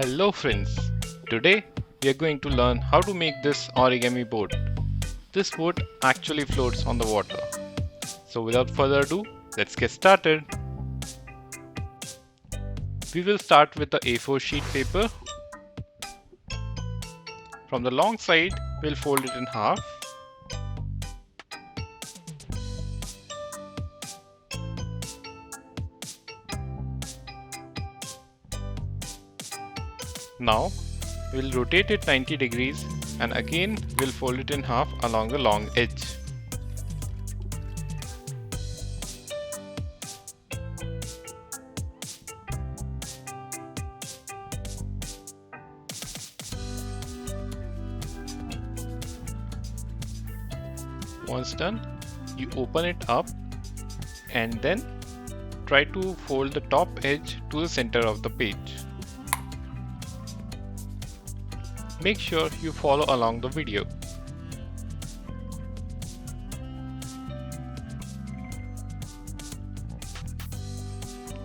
Hello friends, today we are going to learn how to make this origami boat. This boat actually floats on the water. So without further ado, let's get started. We will start with the A4 sheet paper. From the long side, we'll fold it in half. Now, we'll rotate it 90 degrees and again we'll fold it in half along the long edge. Once done, you open it up and then try to fold the top edge to the center of the page. Make sure you follow along the video.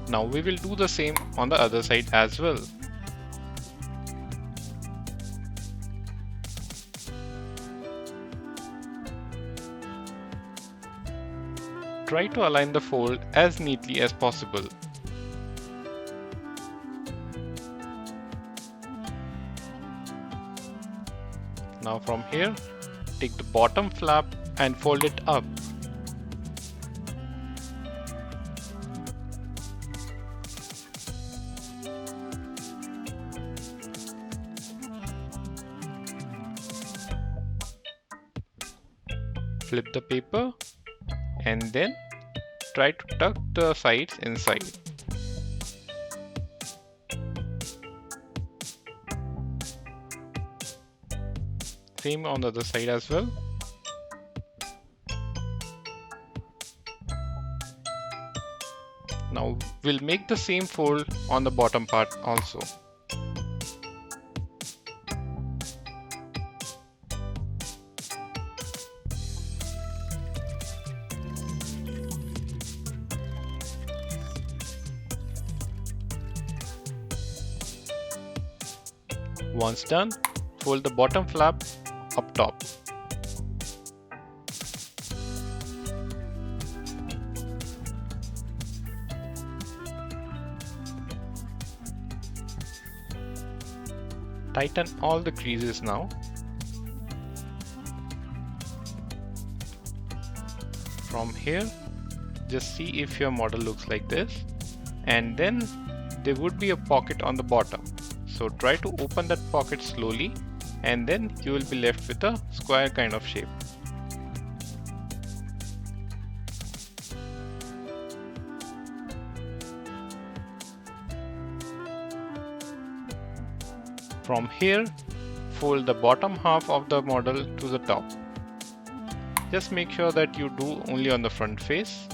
Now we will do the same on the other side as well. Try to align the fold as neatly as possible. Now from here, take the bottom flap and fold it up. Flip the paper and then try to tuck the sides inside. Same on the other side as well. Now we'll make the same fold on the bottom part also. Once done, fold the bottom flap up top. Tighten all the creases now. From here, just see if your model looks like this, and then there would be a pocket on the bottom. So try to open that pocket slowly and then you will be left with a square kind of shape. From here, fold the bottom half of the model to the top. Just make sure that you do only on the front face.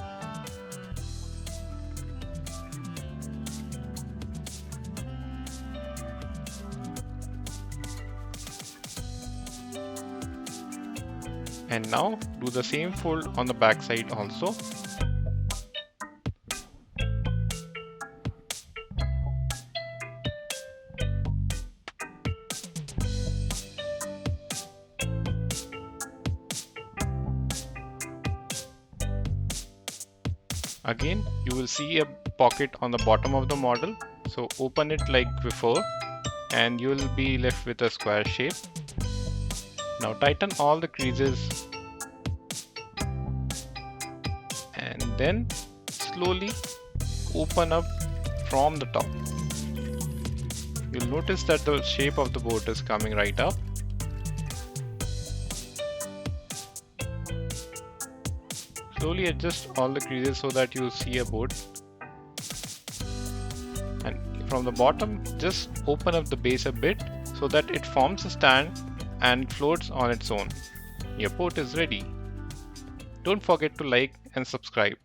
And now do the same fold on the back side also. Again, you will see a pocket on the bottom of the model. So open it like before and you will be left with a square shape. Now tighten all the creases and then slowly open up from the top. You'll notice that the shape of the boat is coming right up. Slowly adjust all the creases so that you see a boat. And from the bottom, just open up the base a bit so that it forms a stand and floats on its own. Your boat is ready. Don't forget to like and subscribe.